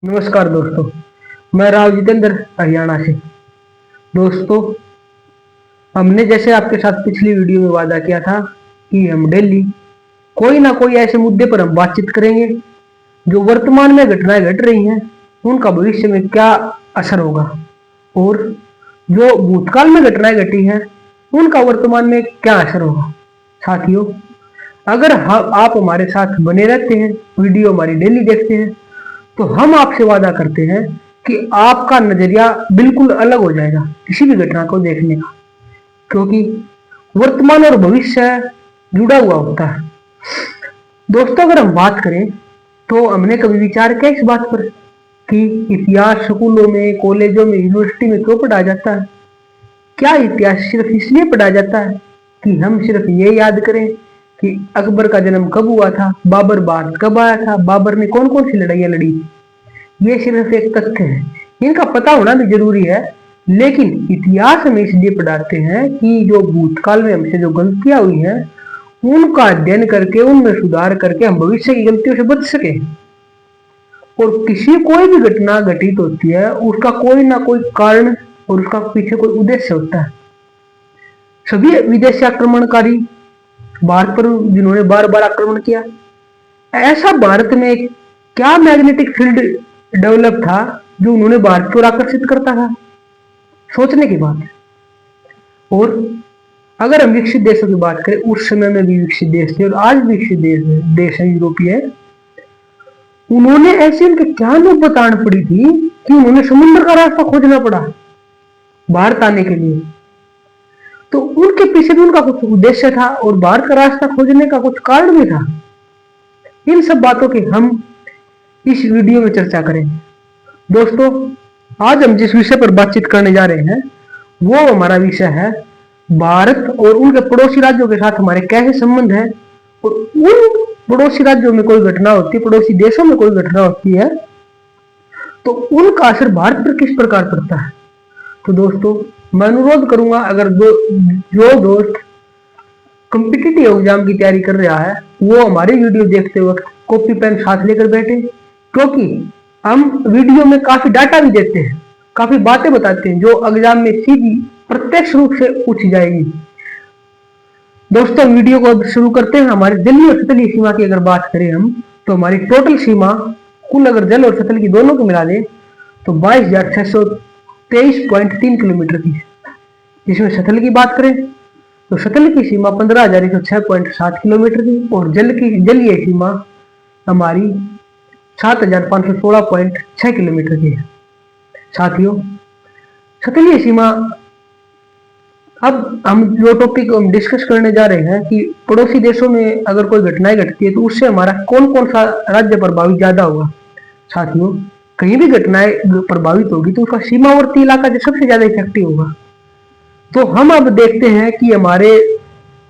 नमस्कार दोस्तों, मैं राव जितेंद्र हरियाणा से। दोस्तों, हमने जैसे आपके साथ पिछली वीडियो में वादा किया था कि हम डेली कोई ना कोई ऐसे मुद्दे पर हम बातचीत करेंगे जो वर्तमान में घटनाएं घट रही हैं, उनका भविष्य में क्या असर होगा, और जो भूतकाल में घटनाएं घटी हैं उनका वर्तमान में क्या असर होगा। साथियों, अगर आप हमारे साथ बने रहते हैं, वीडियो हमारी डेली देखते हैं, तो हम आपसे वादा करते हैं कि आपका नजरिया बिल्कुल अलग हो जाएगा किसी भी घटना को देखने का, क्योंकि वर्तमान और भविष्य जुड़ा हुआ होता है। दोस्तों, अगर हम बात करें तो हमने कभी विचार किया इस बात पर कि इतिहास स्कूलों में, कॉलेजों में, यूनिवर्सिटी में क्यों पढ़ाया जाता है? क्या इतिहास सिर्फ इसलिए पढ़ाया जाता है कि हम सिर्फ ये याद करें कि अकबर का जन्म कब हुआ था, बाबर भारत कब आया था, बाबर ने कौन कौन सी लड़ाइयां लड़ी? ये सिर्फ एक तथ्य है, इनका पता होना भी जरूरी है, लेकिन इतिहास हमें इसलिए पढ़ाते हैं कि जो भूतकाल में हमसे जो गलतियां हुई हैं उनका अध्ययन करके, उनमें सुधार करके हम भविष्य की गलतियों से बच सके। और किसी कोई भी घटना घटित होती है उसका कोई ना कोई कारण और उसका पीछे कोई उद्देश्य होता है। सभी विदेशी आक्रमणकारी भारत पर जिन्होंने बार बार आक्रमण किया, ऐसा भारत में क्या मैग्नेटिक फील्ड डेवलप था जो उन्होंने भारत को आकर्षित करता था? सोचने की बात है। और अगर हम विकसित देशों की बात करें, उस समय में भी विकसित देश थे और आज भी विकसित देश है यूरोपीय, उन्होंने ऐसे उनके क्या नौबत आन पड़ी थी कि उन्होंने समुद्र का रास्ता खोजना पड़ा भारत आने के लिए। तो उनके पीछे भी उनका कुछ उद्देश्य था और भारत का रास्ता खोजने का कुछ कारण भी था। इन सब बातों की हम इस वीडियो में चर्चा करेंगे। दोस्तों, आज हम जिस विषय पर बातचीत करने जा रहे हैं वो हमारा विषय है भारत और उनके पड़ोसी राज्यों के साथ हमारे कैसे संबंध है, और उन पड़ोसी राज्यों में कोई घटना होती है, पड़ोसी देशों में कोई घटना होती है, तो उनका असर भारत पर किस प्रकार पड़ता है। तो दोस्तों, मैं अनुरोध करूंगा, अगर जो दोस्त कॉम्पिटिटिव एग्जाम की तैयारी कर रहा है वो हमारी वीडियो देखते वक्त कॉपी पेन साथ लेकर बैठे, क्योंकि हम वीडियो में काफी डाटा भी देते हैं, काफी बातें बताते हैं जो एग्जाम में सीधी प्रत्यक्ष रूप से पूछी जाएगी। दोस्तों, वीडियो को अब शुरू करते हैं। हमारी जलीय और सतही सीमा की अगर बात करें हम, तो हमारी टोटल सीमा कुल अगर जल और सतल की दोनों को मिला दें तो 22,623.3 किलोमीटर की है। जिसमें सतल की बात करें तो सतल की सीमा 15,106.7 किलोमीटर की, और जलीय सीमा हमारी 7,516.6 किलोमीटर की है। साथियों, सतलीय सीमा, अब हम जो टॉपिक हम डिस्कस करने जा रहे हैं कि पड़ोसी देशों में अगर कोई घटनाएं घटती है तो उससे हमारा कौन कौन सा राज्य प्रभावित ज्यादा होगा। साथियों, कहीं भी घटनाएं प्रभावित होगी तो उसका सीमावर्ती इलाका जो सबसे ज्यादा इफेक्टिव होगा। तो हम अब देखते हैं कि हमारे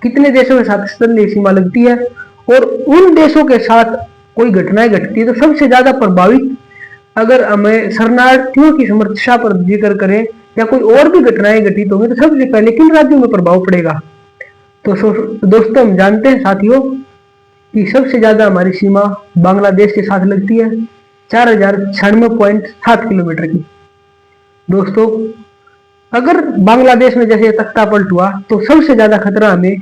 कितने देशों के साथ सतही सीमा लगती है, और उन देशों के साथ कोई घटनाएं घटती है तो सबसे ज्यादा प्रभावित, अगर हमें शरणार्थियों की समस्या पर जिक्र करें या कोई और भी घटनाएं घटित होंगी तो सबसे पहले किन राज्यों में प्रभाव पड़ेगा। तो दोस्तों, हम जानते हैं साथियों कि सबसे ज्यादा हमारी सीमा बांग्लादेश के साथ लगती है, 4,096.7 किलोमीटर की। दोस्तों, अगर बांग्लादेश में जैसे तख्ता पलट हुआ तो सबसे ज्यादा खतरा हमें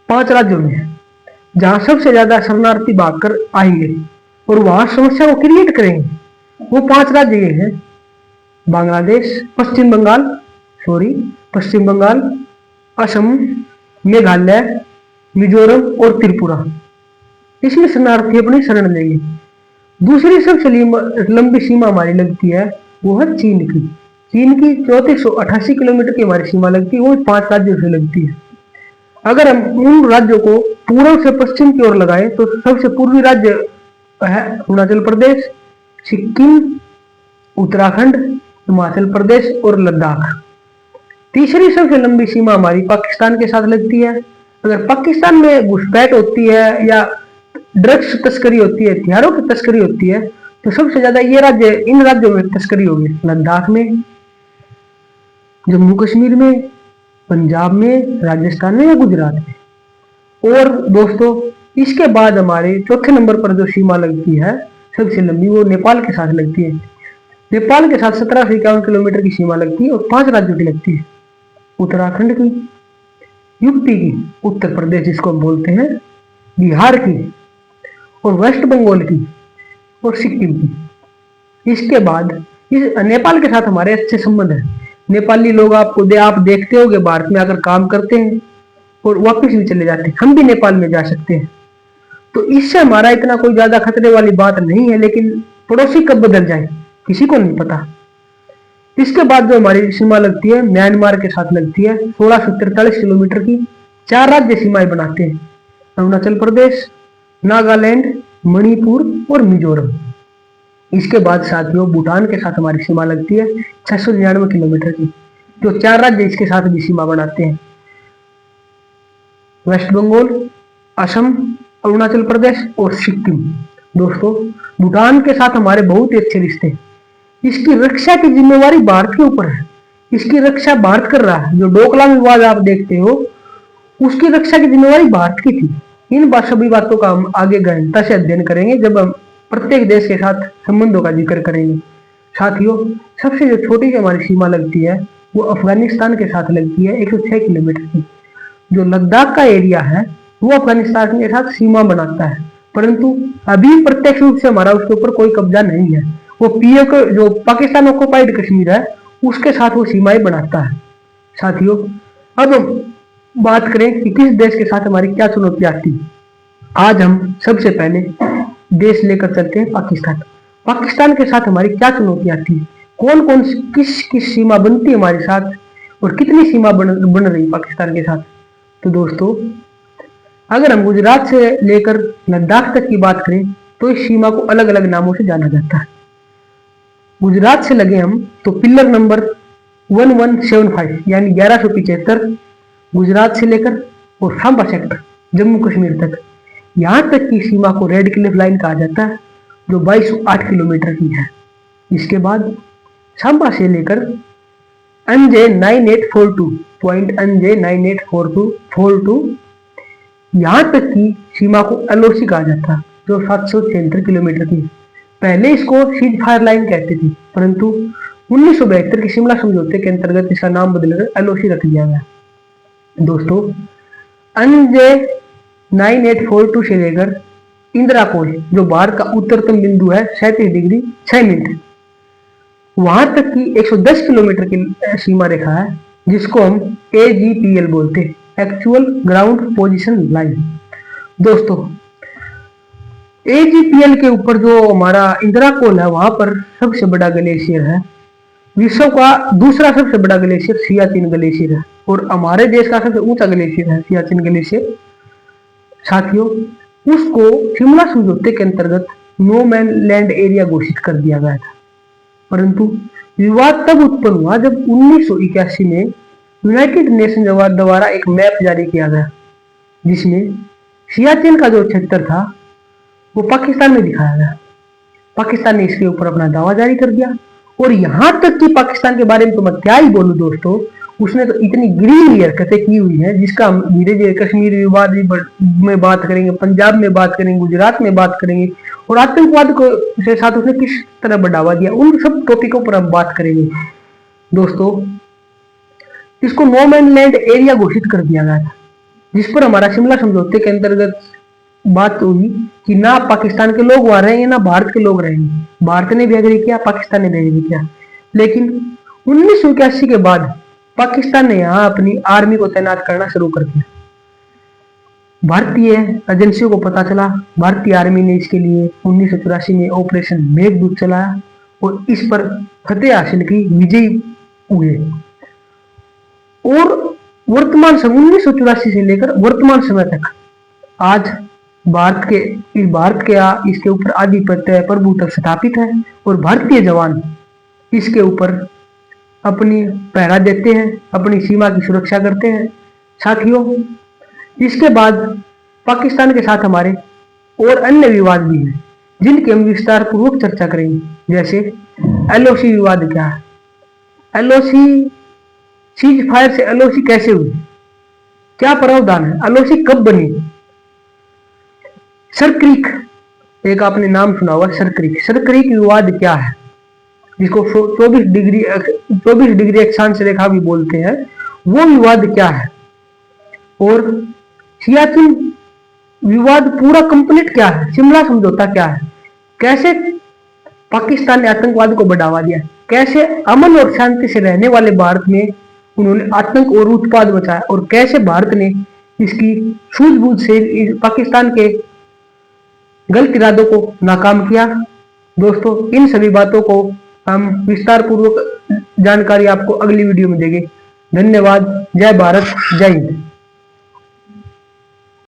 5 राज्यों में है, जहां सबसे ज्यादा शरणार्थी भागकर आएंगे और वहां समस्या को क्रिएट करेंगे। वो 5 राज्य ये हैं: बांग्लादेश, पश्चिम बंगाल, असम, मेघालय, मिजोरम और त्रिपुरा। इसमें शरणार्थी अपनी शरण लेंगे। दूसरी सबसे लंबी सीमा हमारी लगती है वो है चीन की। चीन की 3488 किलोमीटर की हमारी सीमा लगती है, वो 5 राज्यों से लगती है। अगर हम उन राज्यों को पूर्व से पश्चिम की ओर लगाएं तो सबसे पूर्वी राज्य है अरुणाचल प्रदेश, सिक्किम, उत्तराखंड, हिमाचल प्रदेश और लद्दाख। तीसरी सबसे लंबी सीमा हमारी पाकिस्तान के साथ लगती है। अगर पाकिस्तान में घुसपैठ होती है या ड्रग्स तस्करी होती है, हथियारों की तस्करी होती है, तो सबसे ज्यादा इन राज्यों में तस्करी होगी: लद्दाख में, जम्मू कश्मीर में, पंजाब में, राजस्थान में या गुजरात में। और दोस्तों, इसके बाद हमारे चौथे नंबर पर जो सीमा लगती है सबसे लंबी, वो नेपाल के साथ लगती है। नेपाल के साथ 1751 किलोमीटर की सीमा लगती है और 5 राज्यों की लगती है। उत्तराखंड की, यूपी की, उत्तर प्रदेश जिसको हम बोलते हैं, बिहार की और वेस्ट बंगाल की और सिक्किम की। इसके बाद इस नेपाल के साथ हमारे अच्छे संबंध है। नेपाली लोग आप देखते होंगे भारत में आकर काम करते हैं और वापस भी चले जाते हैं। हम भी नेपाल में जा सकते हैं, तो इससे हमारा इतना कोई ज्यादा खतरे वाली बात नहीं है। लेकिन पड़ोसी कब बदल जाए किसी को नहीं पता। इसके बाद जो हमारी सीमा लगती है म्यांमार के साथ लगती है 1643 किलोमीटर की। 4 राज्य सीमाएं बनाते हैं, अरुणाचल प्रदेश, नागालैंड, मणिपुर और मिजोरम। इसके बाद साथियों भूटान के साथ हमारी सीमा लगती है 699 किलोमीटर की, जो 4 राज्य इसके साथ भी सीमा बनाते हैं, वेस्ट बंगाल, असम, अरुणाचल प्रदेश और सिक्किम। दोस्तों भूटान के साथ हमारे बहुत ही अच्छे रिश्ते हैं। इसकी रक्षा की जिम्मेवारी भारत के ऊपर है। इसकी रक्षा भारत कर रहा है। जो डोकलाम विवाद आप देखते हो, उसकी रक्षा की जिम्मेवारी भारत की थी। इन सभी बातों का हम आगे गहनता से अध्ययन करेंगे जब हम प्रत्येक देश के साथ संबंधों का जिक्र करेंगे। साथियों सबसे जो छोटी सी हमारी सीमा लगती है वो अफगानिस्तान के साथ लगती है 106 किलोमीटर की। जो लद्दाख का एरिया है वो अफगानिस्तान के साथ सीमा बनाता है, परंतु अभी प्रत्यक्ष रूप से हमारा उसके ऊपर कोई कब्जा नहीं है। वो पीओ जो पाकिस्तान ऑक्युपाइड कश्मीर है उसके साथ वो सीमाएं बनाता है। साथियों अब बात करें कि किस देश के साथ हमारी क्या चुनौतियां आती है। आज हम सबसे पहले देश लेकर चलते हैं पाकिस्तान। पाकिस्तान के साथ हमारी क्या चुनौतियां आती है, कौन कौन किस किस सीमा बनती है हमारे साथ और कितनी सीमा बन रही पाकिस्तान के साथ। तो दोस्तों अगर हम गुजरात से लेकर लद्दाख तक की बात करें तो इस सीमा को अलग अलग नामों से जाना जाता है। गुजरात से लगे हम तो पिलर नंबर 1175 यानी 1175 गुजरात से लेकर और सांबा सेक्टर जम्मू कश्मीर तक, यहां तक की सीमा को रेड क्लिफ लाइन कहा जाता है जो 2208 किलोमीटर की है। इसके बाद सांबा से लेकर NJ 9842 पॉइंट NJ 9842 यहां तक की सीमा को LOC कहा जाता है जो 776 किलोमीटर की है। पहले इसको सीज फायर लाइन कहते थे, परंतु 1972 के शिमला समझौते के अंतर्गत इसका नाम बदलकर LOC रख दिया गया। दोस्तों NJ 9842 से लेकर इंदिरा कोल जो भारत का उत्तरतम बिंदु है 37 डिग्री 6 मिनट, वहां तक की 110 किलोमीटर की सीमा रेखा है जिसको हम AGPL बोलते हैं, एक्चुअल ग्राउंड पोजीशन लाइन। दोस्तों AGPL के ऊपर जो हमारा इंदिरा कोल है वहां पर सबसे बड़ा ग्लेशियर है, विश्व का दूसरा सबसे बड़ा ग्लेशियर सियाचिन ग्लेशियर है और हमारे देश का सबसे ऊंचा ग्लेशियर है सियाचिन ग्लेशियर। साथियों उसको शिमला समझौते के अंतर्गत नो मैन लैंड एरिया घोषित कर दिया गया था, परंतु विवाद तब उत्पन्न हुआ जब 1981 में यूनाइटेड नेशन द्वारा एक मैप जारी किया गया जिसमें सियाचिन का जो क्षेत्र था वो पाकिस्तान में दिखाया गया। पाकिस्तान ने इसके ऊपर अपना दावा जारी कर दिया और यहां तक कि पाकिस्तान के बारे में तो मैं क्या ही बोलूं दोस्तों, उसने तो इतनी गिरी हरकतें की हुई है जिसका हम धीरे धीरे कश्मीर विवाद में बात करेंगे, पंजाब में बात करेंगे, गुजरात में बात करेंगे और आतंकवाद को से साथ उसने किस तरह बढ़ावा दिया, उन सब टॉपिकों पर हम बात करेंगे। दोस्तों इसको नो मैन लैंड एरिया घोषित कर दिया गया था जिस पर हमारा शिमला समझौते के अंतर्गत बात हुई कि ना पाकिस्तान के लोग वहां रहेंगे ना भारत के लोग रहेंगे। भारत ने भी एग्री किया, पाकिस्तान ने भी एग्री किया, लेकिन 1981 के बाद पाकिस्तान ने यहां अपनी आर्मी को तैनात करना शुरू कर दिया। भारतीय एजेंसियों को पता चला, भारतीय आर्मी ने इसके लिए 1984 में ऑपरेशन मेघदूत चलाया और इस पर फतेह हासिल की, विजयी हुए और वर्तमान समय 1984 से लेकर वर्तमान समय तक आज भारत के इसके ऊपर आधिपत्य प्रभुत्व स्थापित है और भारतीय जवान इसके ऊपर अपनी पहरा देते हैं, अपनी सीमा की सुरक्षा करते हैं। साथियों इसके बाद पाकिस्तान के साथ हमारे और अन्य विवाद भी हैं जिनकी हम विस्तार पूर्वक चर्चा करेंगे। जैसे LOC विवाद क्या है, LOC सीज फायर से LOC कैसे हुई, क्या प्रावधान है, LOC कब बनी। सर क्रीक, एक आपने नाम सुना होगा सर क्रीक विवाद क्या है। जिसको 24 डिग्री अक्षांश रेखा भी बोलते हैं, वो विवाद क्या है, और सियाचिन विवाद पूरा कंप्लीट क्या है, शिमला समझौता क्या है, कैसे पाकिस्तान ने आतंकवाद को बढ़ावा दिया, कैसे अमन और शांति से रहने वाले भारत में उन्होंने आतंक और उत्पाद मचाया, और कैसे भारत ने इसकी सूझबूझ से पाकिस्तान के गलत इरादों को नाकाम किया। दोस्तों, इन सभी बातों को हम विस्तार पूर्वक जानकारी आपको अगली वीडियो में देंगे। धन्यवाद। जय भारत, जय हिंद।